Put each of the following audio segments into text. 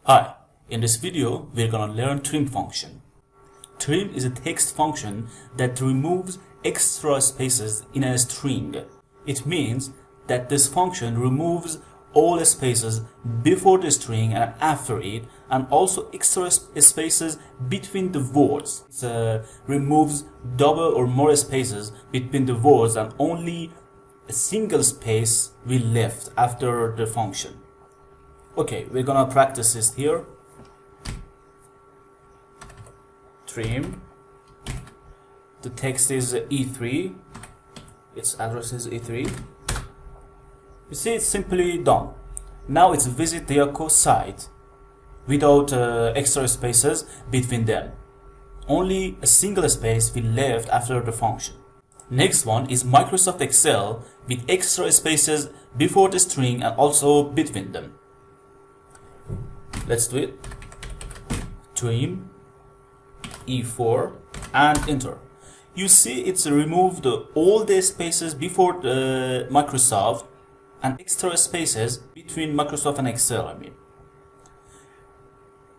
Hi, in this video we're gonna learn trim function. Trim is a text function that removes extra spaces in a string. It means that this function removes all the spaces before the string and after it, and also extra spaces between the words. It removes double or more spaces between the words, and only a single space will left after the function. Okay, we're gonna practice this here. Trim. The text is E3. Its address is E3. You see, it's simply done. Now it's visit Diaco site without extra spaces between them. Only a single space will left after the function. Next one is Microsoft Excel with extra spaces before the string and also between them. Let's do it. Trim E4 and enter. You see, it's removed all the spaces before Microsoft and extra spaces between Microsoft and Excel,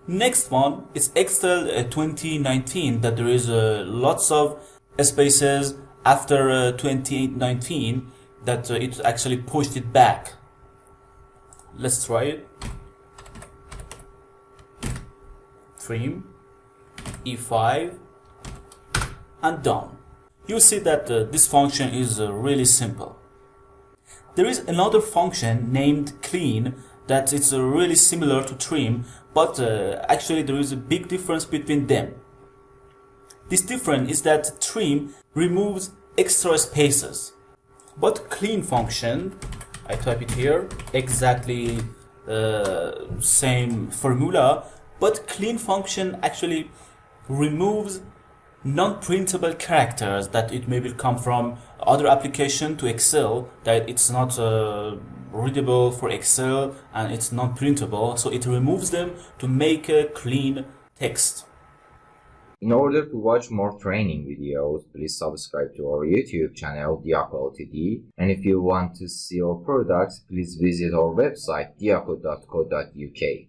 Next one is Excel 2019, that there is lots of spaces after 2019 that it actually pushed it back. Let's try it. Trim E5 and done. You see that this function is really simple. There is another function named clean that it's really similar to trim, but actually there is a big difference between them. This difference is that trim removes extra spaces, but clean function, I type it here, exactly same formula, but clean function actually removes non-printable characters that it maybe come from other application to Excel, that it's not readable for Excel and it's not printable, so it removes them to make a clean text. In order to watch more training videos, please subscribe to our YouTube channel Diaco Ltd, and if you want to see our products, please visit our website diaco.co.uk.